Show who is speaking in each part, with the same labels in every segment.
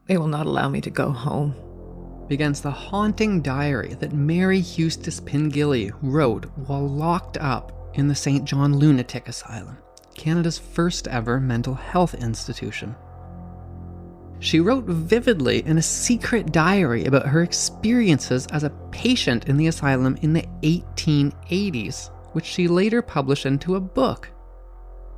Speaker 1: They will not allow me to go home,"
Speaker 2: begins the haunting diary that Mary Eustace Pingilly wrote while locked up in the St. John Lunatic Asylum, Canada's first ever mental health institution. She wrote vividly in a secret diary about her experiences as a patient in the asylum in the 1880s, which she later published into a book.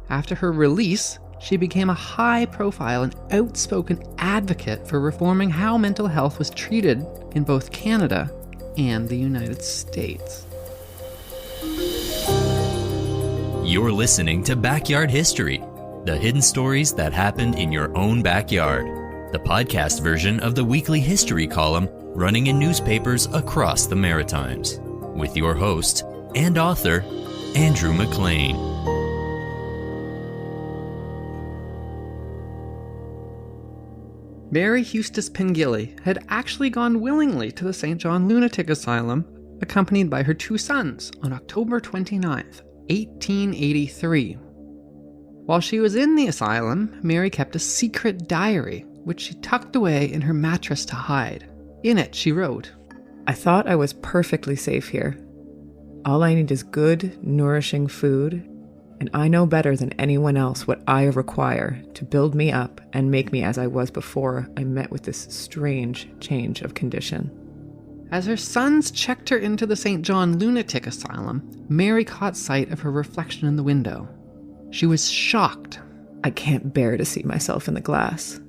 Speaker 2: After her release, she became a high-profile and outspoken advocate for reforming how mental health was treated in both Canada and the United States.
Speaker 3: You're listening to Backyard History, the hidden stories that happened in your own backyard, the podcast version of the weekly history column running in newspapers across the Maritimes, with your host and author, Andrew McLean.
Speaker 2: Mary Eustace Pingilly had actually gone willingly to the St. John Lunatic Asylum, accompanied by her two sons, on October 29th, 1883. While she was in the asylum, Mary kept a secret diary, which she tucked away in her mattress to hide. In it, she wrote,
Speaker 1: "I thought I was perfectly safe here. All I need is good, nourishing food, and I know better than anyone else what I require to build me up and make me as I was before I met with this strange change of condition."
Speaker 2: As her sons checked her into the St. John Lunatic Asylum, Mary caught sight of her reflection in the window. She was shocked.
Speaker 1: "I can't bear to see myself in the glass.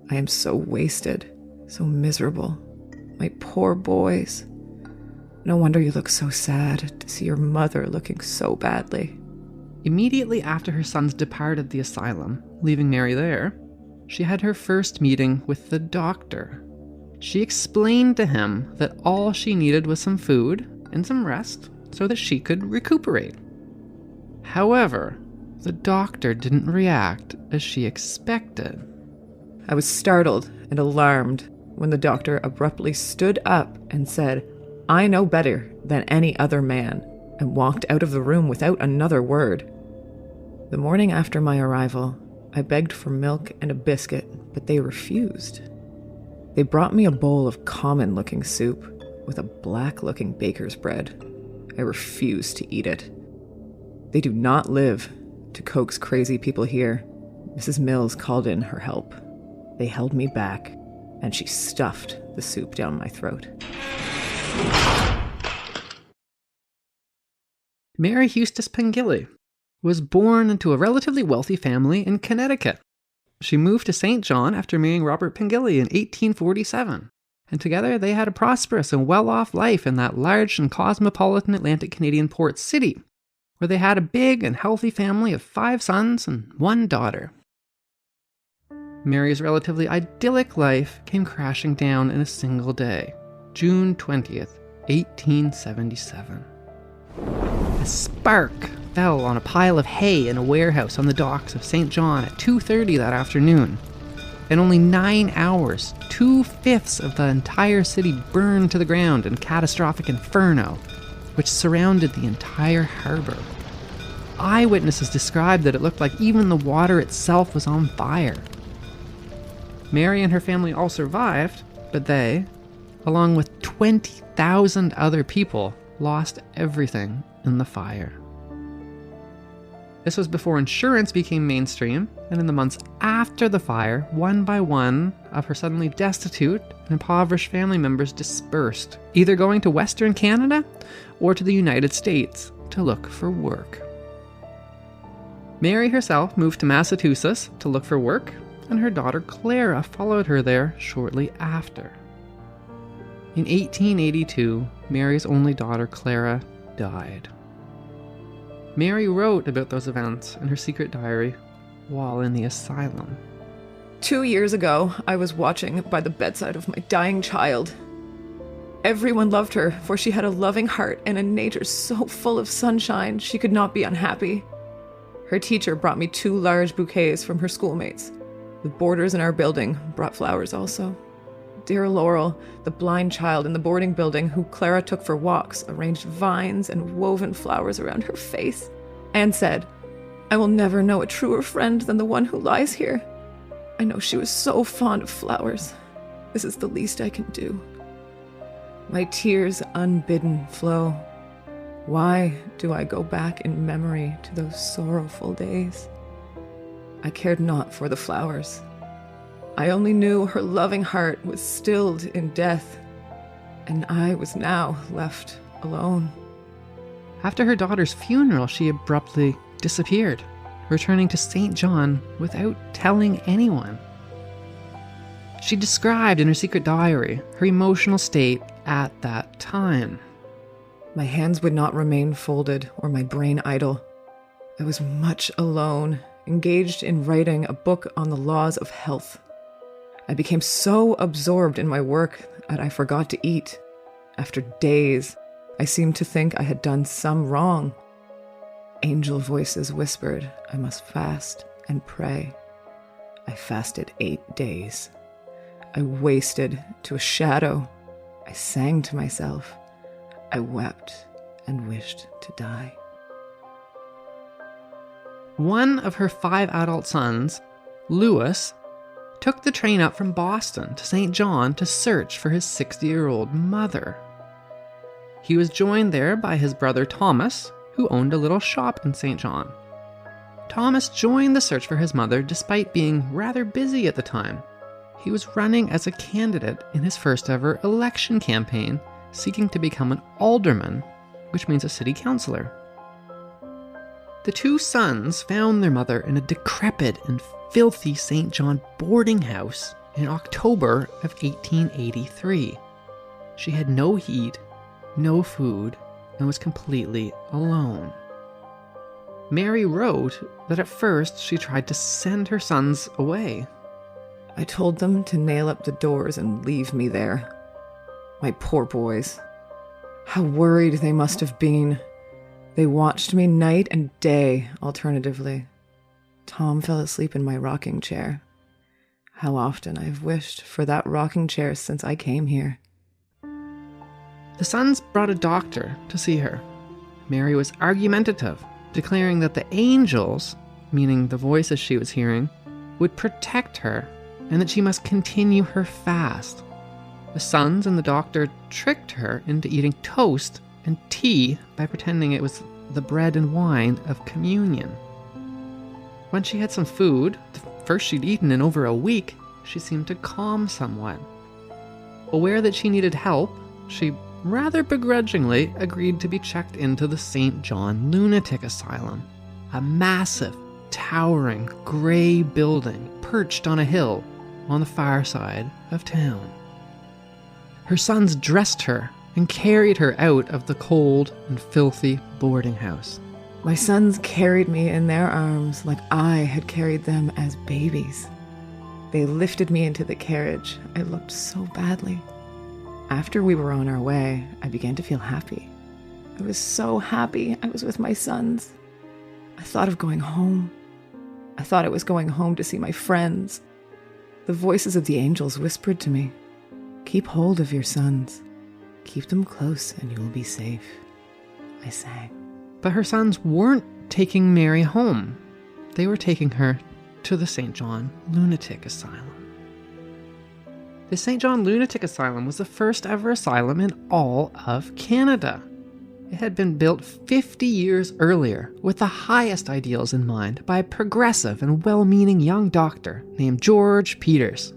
Speaker 1: I am so wasted, so miserable. My poor boys. No wonder you look so sad to see your mother looking so badly."
Speaker 2: Immediately after her sons departed the asylum, leaving Mary there, she had her first meeting with the doctor. She explained to him that all she needed was some food and some rest so that she could recuperate. However, the doctor didn't react as she expected.
Speaker 1: I was startled and alarmed when the doctor abruptly stood up and said, "I know better than any other man," and walked out of the room without another word. The morning after my arrival, I begged for milk and a biscuit, but they refused. They brought me a bowl of common-looking soup with a black-looking baker's bread. I refused to eat it. They do not live to coax crazy people here. Mrs. Mills called in her help. They held me back, and she stuffed the soup down my throat.
Speaker 2: Mary Eustace Pingilly was born into a relatively wealthy family in Connecticut. She moved to St. John after marrying Robert Pingilly in 1847, and together they had a prosperous and well-off life in that large and cosmopolitan Atlantic Canadian port city, where they had a big and healthy family of 5 sons and 1 daughter. Mary's relatively idyllic life came crashing down in a single day, June 20th, 1877. A spark fell on a pile of hay in a warehouse on the docks of St. John at 2:30 that afternoon. In only 9 hours, 2/5 of the entire city burned to the ground in catastrophic inferno, which surrounded the entire harbor. Eyewitnesses described that it looked like even the water itself was on fire. Mary and her family all survived, but they, along with 20,000 other people, lost everything in the fire. This was before insurance became mainstream, and in the months after the fire, one by one of her suddenly destitute and impoverished family members dispersed, either going to Western Canada or to the United States to look for work. Mary herself moved to Massachusetts to look for work, and her daughter Clara followed her there shortly after. In 1882, Mary's only daughter Clara died. Mary wrote about those events in her secret diary while in the asylum.
Speaker 1: 2 years ago, I was watching by the bedside of my dying child. Everyone loved her, for she had a loving heart and a nature so full of sunshine she could not be unhappy. Her teacher brought me 2 large bouquets from her schoolmates. The boarders in our building brought flowers also. Dear Laurel, the blind child in the boarding building who Clara took for walks, arranged vines and woven flowers around her face, and said, "I will never know a truer friend than the one who lies here." I know she was so fond of flowers. This is the least I can do. My tears unbidden flow. Why do I go back in memory to those sorrowful days? I cared not for the flowers. I only knew her loving heart was stilled in death, and I was now left alone.
Speaker 2: After her daughter's funeral, she abruptly disappeared, returning to St. John without telling anyone. She described in her secret diary her emotional state at that time.
Speaker 1: My hands would not remain folded or my brain idle. I was much alone, engaged in writing a book on the laws of health. I became so absorbed in my work that I forgot to eat. After days, I seemed to think I had done some wrong. Angel voices whispered I must fast and pray. I fasted 8 days. I wasted to a shadow. I sang to myself. I wept and wished to die.
Speaker 2: One of her 5 adult sons, Louis, took the train up from Boston to St. John to search for his 60-year-old mother. He was joined there by his brother Thomas, who owned a little shop in St. John. Thomas joined the search for his mother despite being rather busy at the time. He was running as a candidate in his first ever election campaign, seeking to become an alderman, which means a city councillor. The 2 sons found their mother in a decrepit and filthy St. John boarding house in October of 1883. She had no heat, no food, and was completely alone. Mary wrote that at first she tried to send her sons away.
Speaker 1: I told them to nail up the doors and leave me there. My poor boys. How worried they must have been. They watched me night and day, alternatively. Tom fell asleep in my rocking chair. How often I've wished for that rocking chair since I came here.
Speaker 2: The sons brought a doctor to see her. Mary was argumentative, declaring that the angels, meaning the voices she was hearing, would protect her and that she must continue her fast. The sons and the doctor tricked her into eating toast and tea by pretending it was the bread and wine of communion. When she had some food, the first she'd eaten in over a week, she seemed to calm somewhat. Aware that she needed help, she rather begrudgingly agreed to be checked into the St. John Lunatic Asylum, a massive, towering, gray building perched on a hill on the far side of town. Her sons dressed her and carried her out of the cold and filthy boarding house.
Speaker 1: My sons carried me in their arms like I had carried them as babies. They lifted me into the carriage. I looked so badly. After we were on our way, I began to feel happy. I was so happy I was with my sons. I thought of going home. I thought I was going home to see my friends. The voices of the angels whispered to me, "Keep hold of your sons. Keep them close and you will be safe." I sang.
Speaker 2: But her sons weren't taking Mary home. They were taking her to the St. John Lunatic Asylum. The St. John Lunatic Asylum was the first ever asylum in all of Canada. It had been built 50 years earlier with the highest ideals in mind by a progressive and well-meaning young doctor named George Peters.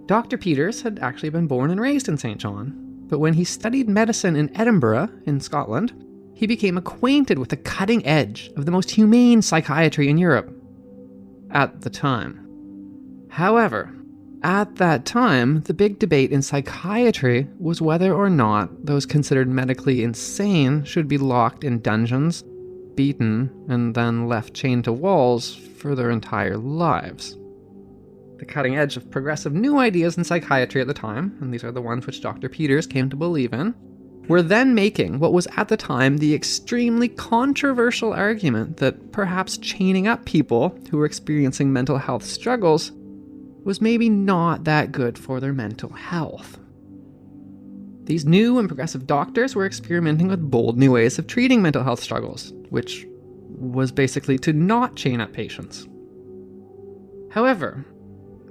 Speaker 2: Dr. Peters had actually been born and raised in St. John, but when he studied medicine in Edinburgh, in Scotland, he became acquainted with the cutting edge of the most humane psychiatry in Europe at the time. However, at that time, the big debate in psychiatry was whether or not those considered medically insane should be locked in dungeons, beaten, and then left chained to walls for their entire lives. The cutting edge of progressive new ideas in psychiatry at the time, and these are the ones which Dr. Peters came to believe in, were then making what was at the time the extremely controversial argument that perhaps chaining up people who were experiencing mental health struggles was maybe not that good for their mental health. These new and progressive doctors were experimenting with bold new ways of treating mental health struggles, which was basically to not chain up patients. However,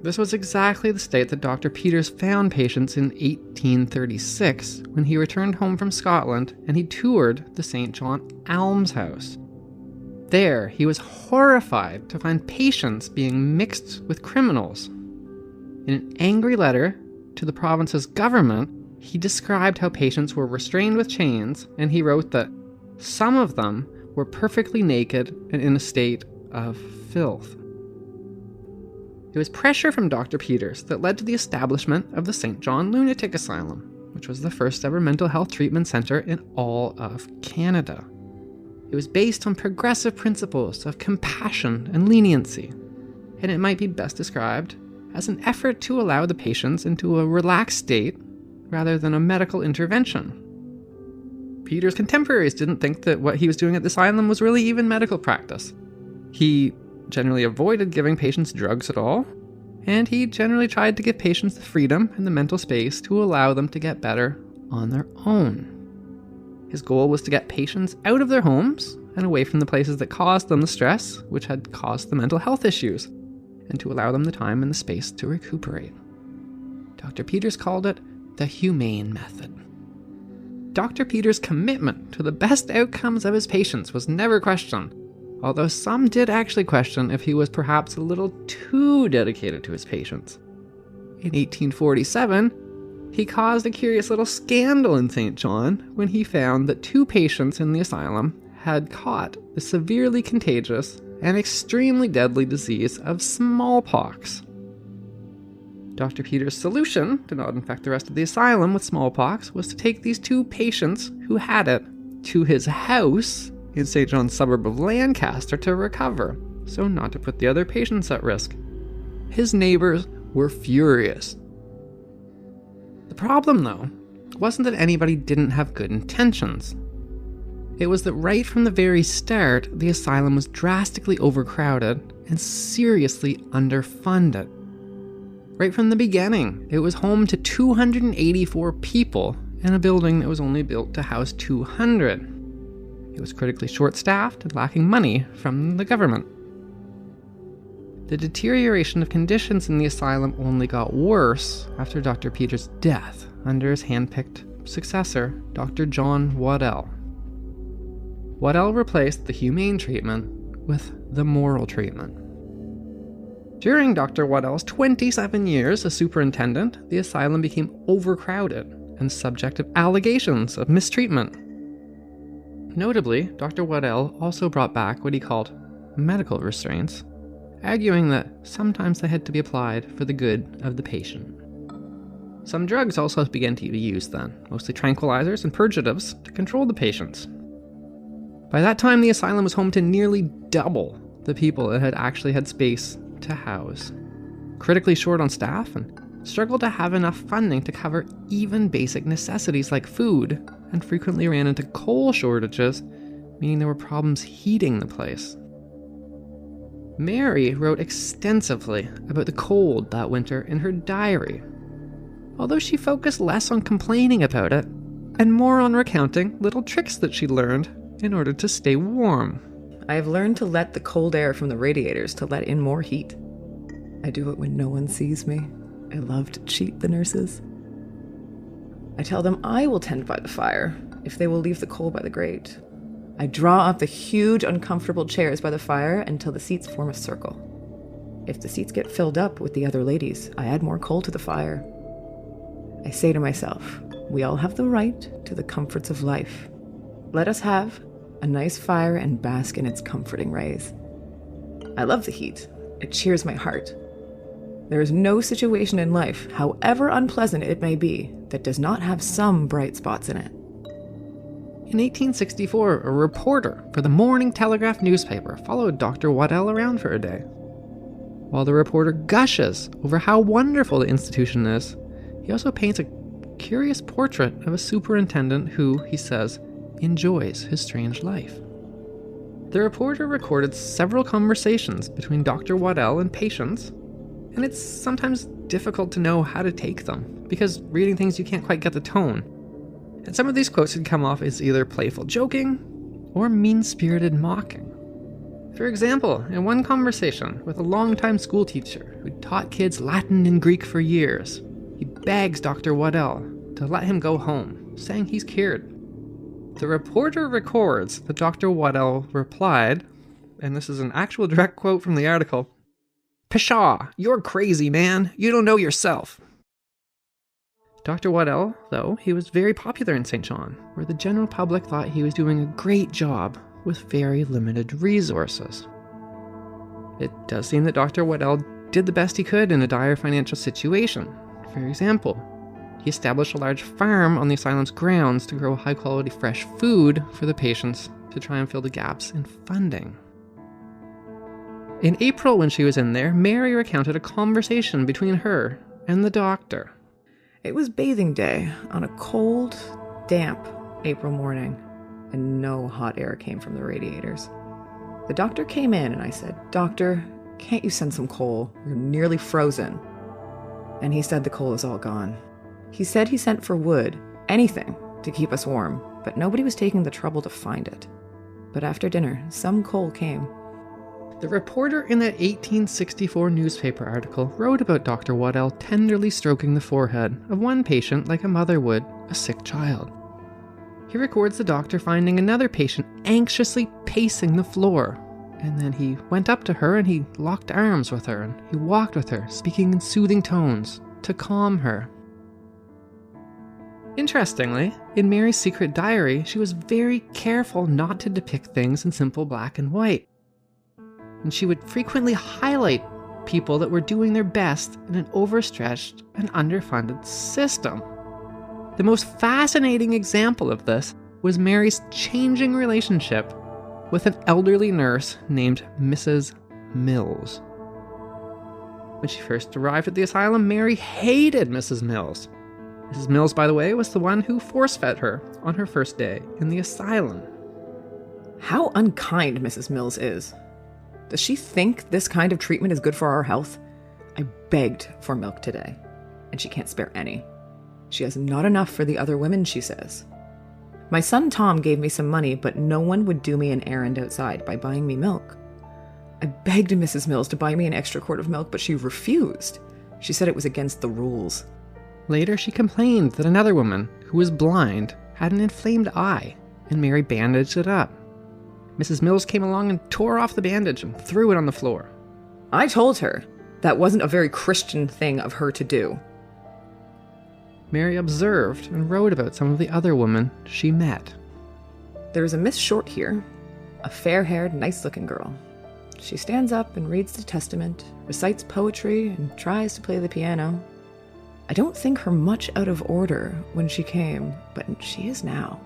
Speaker 2: This was exactly the state that Dr. Peters found patients in 1836 when he returned home from Scotland and he toured the St. John Almshouse. There, he was horrified to find patients being mixed with criminals. In an angry letter to the province's government, he described how patients were restrained with chains, and he wrote that some of them were perfectly naked and in a state of filth. It was pressure from Dr. Peters that led to the establishment of the St. John Lunatic Asylum, which was the first ever mental health treatment center in all of Canada. It was based on progressive principles of compassion and leniency, and it might be best described as an effort to allow the patients into a relaxed state rather than a medical intervention. Peters' contemporaries didn't think that what he was doing at the asylum was really even medical practice. He generally avoided giving patients drugs at all, and he generally tried to give patients the freedom and the mental space to allow them to get better on their own. His goal was to get patients out of their homes and away from the places that caused them the stress, which had caused the mental health issues, and to allow them the time and the space to recuperate. Dr. Peters called it the humane method. Dr. Peters' commitment to the best outcomes of his patients was never questioned, although some did actually question if he was perhaps a little too dedicated to his patients. In 1847, he caused a curious little scandal in St. John when he found that 2 patients in the asylum had caught the severely contagious and extremely deadly disease of smallpox. Dr. Peters' solution to not infect the rest of the asylum with smallpox was to take these 2 patients who had it to his house in St. John's suburb of Lancaster to recover, so not to put the other patients at risk. His neighbors were furious. The problem, though, wasn't that anybody didn't have good intentions. It was that right from the very start, the asylum was drastically overcrowded and seriously underfunded. Right from the beginning, it was home to 284 people in a building that was only built to house 200. It was critically short-staffed and lacking money from the government. The deterioration of conditions in the asylum only got worse after Dr. Peters' death under his hand-picked successor, Dr. John Waddell. Waddell replaced the humane treatment with the moral treatment. During Dr. Waddell's 27 years as superintendent, the asylum became overcrowded and subject of allegations of mistreatment. Notably, Dr. Waddell also brought back what he called medical restraints, arguing that sometimes they had to be applied for the good of the patient. Some drugs also began to be used then, mostly tranquilizers and purgatives, to control the patients. By that time, the asylum was home to nearly double the people it had actually had space to house. Critically short on staff and struggled to have enough funding to cover even basic necessities like food, and frequently ran into coal shortages, meaning there were problems heating the place. Mary wrote extensively about the cold that winter in her diary, although she focused less on complaining about it and more on recounting little tricks that she learned in order to stay warm.
Speaker 1: I have learned to let the cold air from the radiators to let in more heat. I do it when no one sees me. I love to cheat the nurses. I tell them I will tend by the fire if they will leave the coal by the grate. I draw up the huge, uncomfortable chairs by the fire until the seats form a circle. If the seats get filled up with the other ladies, I add more coal to the fire. I say to myself, we all have the right to the comforts of life. Let us have a nice fire and bask in its comforting rays. I love the heat. It cheers my heart. There is no situation in life, however unpleasant it may be, that does not have some bright spots in it.
Speaker 2: In 1864, a reporter for the Morning Telegraph newspaper followed Dr. Waddell around for a day. While the reporter gushes over how wonderful the institution is, he also paints a curious portrait of a superintendent who, he says, enjoys his strange life. The reporter recorded several conversations between Dr. Waddell and patients, and it's sometimes difficult to know how to take them, because reading things you can't quite get the tone. And some of these quotes can come off as either playful joking or mean-spirited mocking. For example, in one conversation with a longtime schoolteacher who'd taught kids Latin and Greek for years, he begs Dr. Waddell to let him go home, saying he's cured. The reporter records that Dr. Waddell replied, and this is an actual direct quote from the article, "Pshaw, you're crazy, man. You don't know yourself." Dr. Waddell, though, he was very popular in St. John, where the general public thought he was doing a great job with very limited resources. It does seem that Dr. Waddell did the best he could in a dire financial situation. For example, he established a large farm on the asylum's grounds to grow high-quality fresh food for the patients to try and fill the gaps in funding. In April, when she was in there, Mary recounted a conversation between her and the doctor.
Speaker 1: It was bathing day on a cold, damp April morning, and no hot air came from the radiators. The doctor came in and I said, "Doctor, can't you send some coal? We're nearly frozen." And he said the coal is all gone. He said he sent for wood, anything, to keep us warm, but nobody was taking the trouble to find it. But after dinner, some coal came.
Speaker 2: The reporter in that 1864 newspaper article wrote about Dr. Waddell tenderly stroking the forehead of one patient like a mother would a sick child. He records the doctor finding another patient anxiously pacing the floor, and then he went up to her and he locked arms with her and he walked with her, speaking in soothing tones to calm her. Interestingly, in Mary's secret diary, she was very careful not to depict things in simple black and white. And she would frequently highlight people that were doing their best in an overstretched and underfunded system. The most fascinating example of this was Mary's changing relationship with an elderly nurse named Mrs. Mills. When she first arrived at the asylum, Mary hated Mrs. Mills. Mrs. Mills, by the way, was the one who force-fed her on her first day in the asylum.
Speaker 1: How unkind Mrs. Mills is. Does she think this kind of treatment is good for our health? I begged for milk today, and she can't spare any. She has not enough for the other women, she says. My son Tom gave me some money, but no one would do me an errand outside by buying me milk. I begged Mrs. Mills to buy me an extra quart of milk, but she refused. She said it was against the rules.
Speaker 2: Later, she complained that another woman, who was blind, had an inflamed eye, and Mary bandaged it up. Mrs. Mills came along and tore off the bandage and threw it on the floor.
Speaker 1: I told her that wasn't a very Christian thing of her to do.
Speaker 2: Mary observed and wrote about some of the other women she met.
Speaker 1: There's a Miss Short here, a fair-haired, nice-looking girl. She stands up and reads the Testament, recites poetry, and tries to play the piano. I don't think her much out of order when she came, but she is now.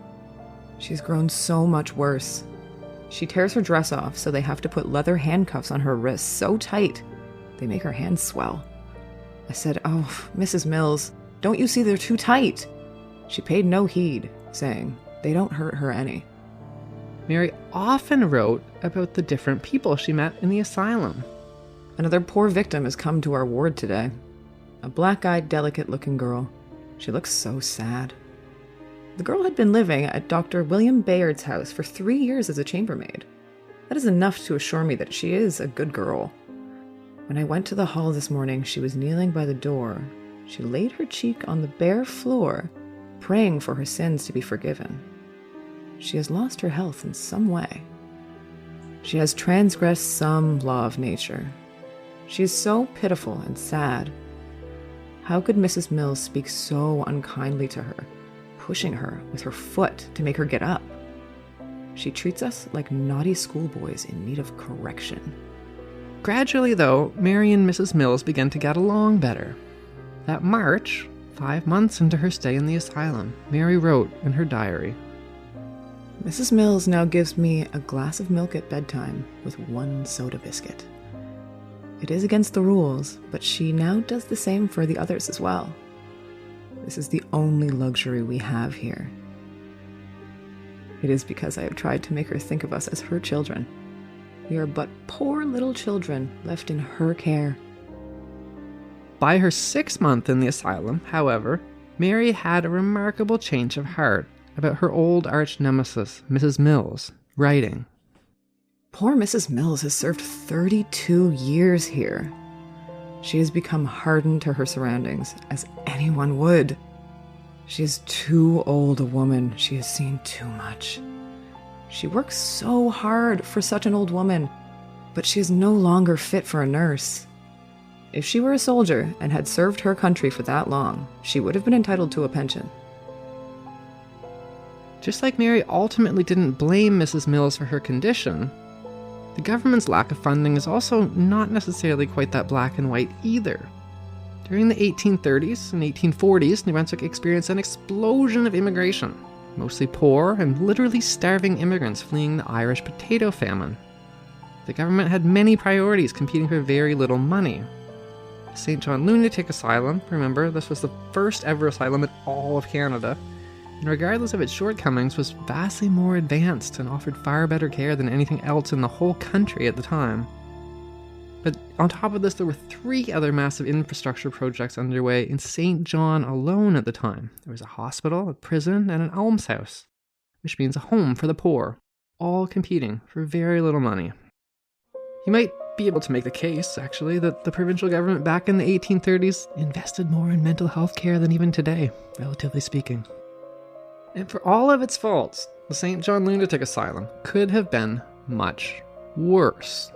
Speaker 1: She's grown so much worse. She tears her dress off, so they have to put leather handcuffs on her wrists so tight they make her hands swell. I said, "Oh, Mrs. Mills, don't you see they're too tight?" She paid no heed, saying, "They don't hurt her any."
Speaker 2: Mary often wrote about the different people she met in the asylum.
Speaker 1: Another poor victim has come to our ward today. A black-eyed, delicate-looking girl. She looks so sad. The girl had been living at Dr. William Bayard's house for 3 years as a chambermaid. That is enough to assure me that she is a good girl. When I went to the hall this morning, she was kneeling by the door. She laid her cheek on the bare floor, praying for her sins to be forgiven. She has lost her health in some way. She has transgressed some law of nature. She is so pitiful and sad. How could Mrs. Mills speak so unkindly to her, pushing her with her foot to make her get up? She treats us like naughty schoolboys in need of correction.
Speaker 2: Gradually, though, Mary and Mrs. Mills began to get along better. That March, 5 months into her stay in the asylum, Mary wrote in her diary,
Speaker 1: Mrs. Mills now gives me a glass of milk at bedtime with 1 soda biscuit. It is against the rules, but she now does the same for the others as well. This is the only luxury we have here. It is because I have tried to make her think of us as her children. We are but poor little children left in her care.
Speaker 2: By her 6th month in the asylum, however, Mary had a remarkable change of heart about her old arch-nemesis, Mrs. Mills, writing,
Speaker 1: Poor Mrs. Mills has served 32 years here. She has become hardened to her surroundings, as anyone would. She is too old a woman. She has seen too much. She works so hard for such an old woman, but she is no longer fit for a nurse. If she were a soldier and had served her country for that long, she would have been entitled to a pension.
Speaker 2: Just like Mary ultimately didn't blame Mrs. Mills for her condition, the government's lack of funding is also not necessarily quite that black and white either. During the 1830s and 1840s, New Brunswick experienced an explosion of immigration, mostly poor and literally starving immigrants fleeing the Irish potato famine. The government had many priorities competing for very little money. St. John Lunatic Asylum, remember, this was the first ever asylum in all of Canada, and regardless of its shortcomings, was vastly more advanced and offered far better care than anything else in the whole country at the time. But on top of this, there were 3 other massive infrastructure projects underway in St. John alone at the time. There was a hospital, a prison, and an almshouse, which means a home for the poor, all competing for very little money. You might be able to make the case, actually, that the provincial government back in the 1830s invested more in mental health care than even today, relatively speaking. And for all of its faults, the St. John Lunatic Asylum could have been much worse.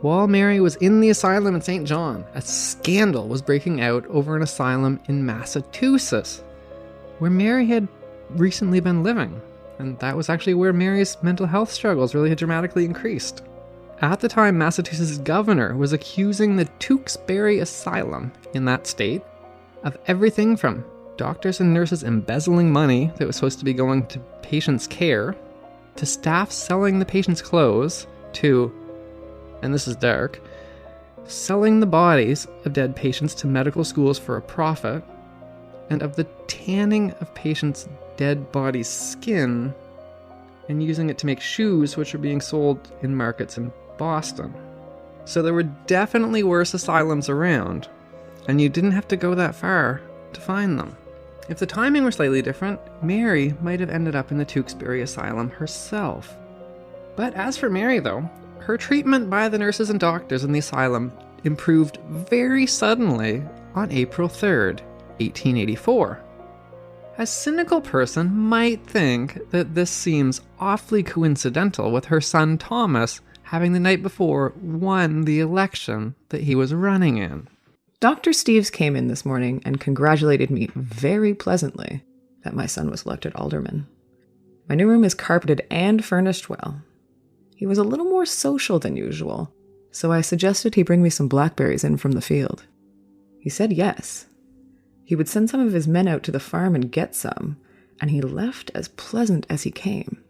Speaker 2: While Mary was in the asylum in St. John, a scandal was breaking out over an asylum in Massachusetts, where Mary had recently been living, and that was actually where Mary's mental health struggles really had dramatically increased. At the time, Massachusetts' governor was accusing the Tewksbury Asylum in that state of everything from doctors and nurses embezzling money that was supposed to be going to patients' care, to staff selling the patients' clothes, to, and this is dark, selling the bodies of dead patients to medical schools for a profit, and of the tanning of patients' dead bodies' skin and using it to make shoes which are being sold in markets in Boston. So there were definitely worse asylums around, and you didn't have to go that far to find them. If the timing were slightly different, Mary might have ended up in the Tewksbury Asylum herself. But as for Mary, though, her treatment by the nurses and doctors in the asylum improved very suddenly on April 3rd, 1884. A cynical person might think that this seems awfully coincidental with her son Thomas having the night before won the election that he was running in.
Speaker 1: Dr. Steeves came in this morning and congratulated me very pleasantly that my son was elected alderman. My new room is carpeted and furnished well. He was a little more social than usual, so I suggested he bring me some blackberries in from the field. He said yes. He would send some of his men out to the farm and get some, and he left as pleasant as he came.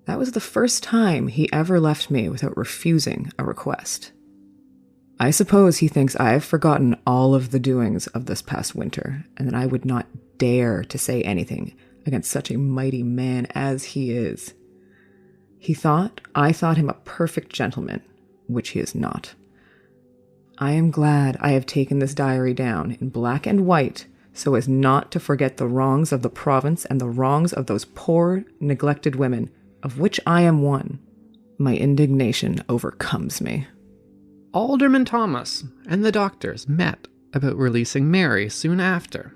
Speaker 1: That was the first time he ever left me without refusing a request. I suppose he thinks I've forgotten all of the doings of this past winter, and that I would not dare to say anything against such a mighty man as he is. He thought I thought him a perfect gentleman, which he is not. I am glad I have taken this diary down in black and white so as not to forget the wrongs of the province and the wrongs of those poor, neglected women, of which I am one. My indignation overcomes me.
Speaker 2: Alderman Thomas and the doctors met about releasing Mary soon after.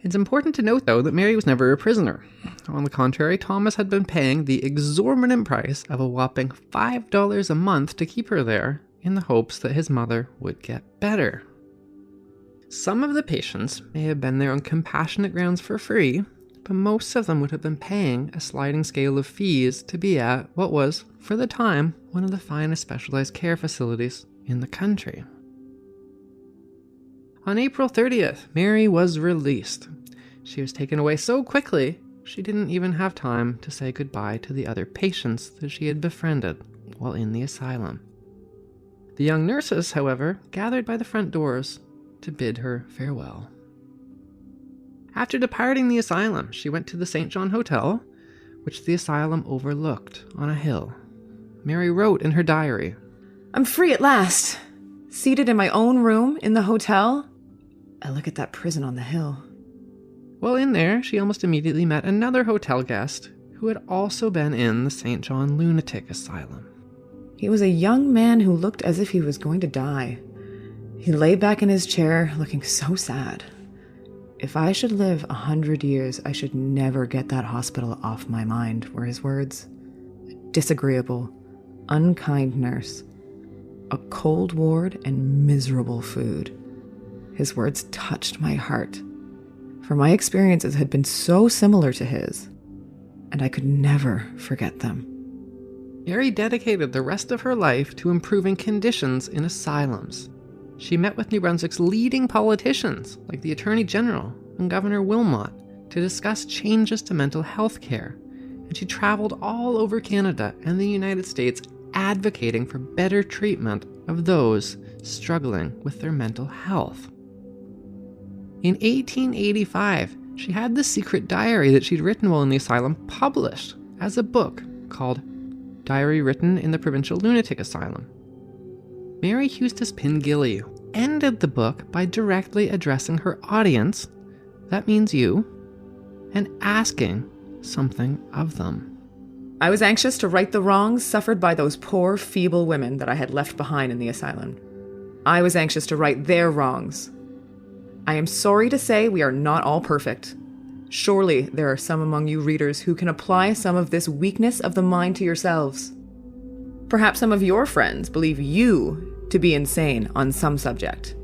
Speaker 2: It's important to note, though, that Mary was never a prisoner. On the contrary, Thomas had been paying the exorbitant price of a whopping $5 a month to keep her there, in the hopes that his mother would get better. Some of the patients may have been there on compassionate grounds for free, but most of them would have been paying a sliding scale of fees to be at what was, for the time, one of the finest specialized care facilities in the country. On April 30th, Mary was released. She was taken away so quickly, she didn't even have time to say goodbye to the other patients that she had befriended while in the asylum. The young nurses, however, gathered by the front doors to bid her farewell. After departing the asylum, she went to the St. John Hotel, which the asylum overlooked on a hill. Mary wrote in her diary,
Speaker 1: I'm free at last. Seated in my own room in the hotel, I look at that prison on the hill.
Speaker 2: While in there, she almost immediately met another hotel guest who had also been in the St. John Lunatic Asylum.
Speaker 1: He was a young man who looked as if he was going to die. He lay back in his chair, looking so sad. "If I should live 100 years, I should never get that hospital off my mind," were his words. A disagreeable, unkind nurse, a cold ward, and miserable food. His words touched my heart, for my experiences had been so similar to his, and I could never forget them.
Speaker 2: Mary dedicated the rest of her life to improving conditions in asylums. She met with New Brunswick's leading politicians, like the Attorney General and Governor Wilmot, to discuss changes to mental health care, and she traveled all over Canada and the United States advocating for better treatment of those struggling with their mental health. In 1885, she had the secret diary that she'd written while in the asylum published as a book called Diary Written in the Provincial Lunatic Asylum. Mary Eustace Pingilly ended the book by directly addressing her audience, that means you, and asking something of them.
Speaker 1: I was anxious to right the wrongs suffered by those poor, feeble women that I had left behind in the asylum. I was anxious to right their wrongs. I am sorry to say we are not all perfect. Surely there are some among you readers who can apply some of this weakness of the mind to yourselves. Perhaps some of your friends believe you to be insane on some subject.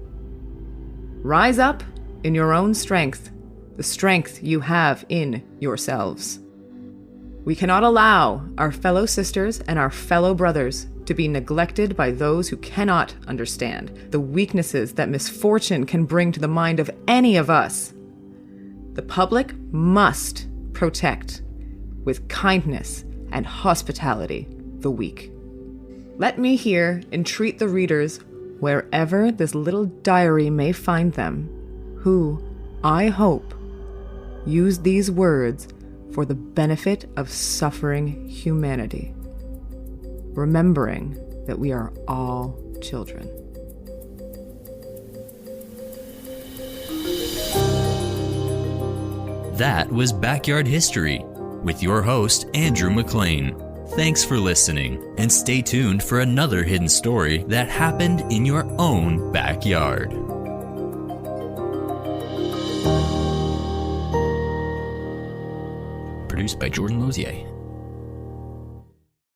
Speaker 1: Rise up in your own strength, the strength you have in yourselves. We cannot allow our fellow sisters and our fellow brothers to be neglected by those who cannot understand the weaknesses that misfortune can bring to the mind of any of us. The public must protect, with kindness and hospitality, the weak. Let me here entreat the readers, wherever this little diary may find them, who, I hope, use these words for the benefit of suffering humanity, remembering that we are all children.
Speaker 3: That was Backyard History with your host, Andrew McLean. Thanks for listening, and stay tuned for another hidden story that happened in your own backyard. Produced by Jordan Lozier.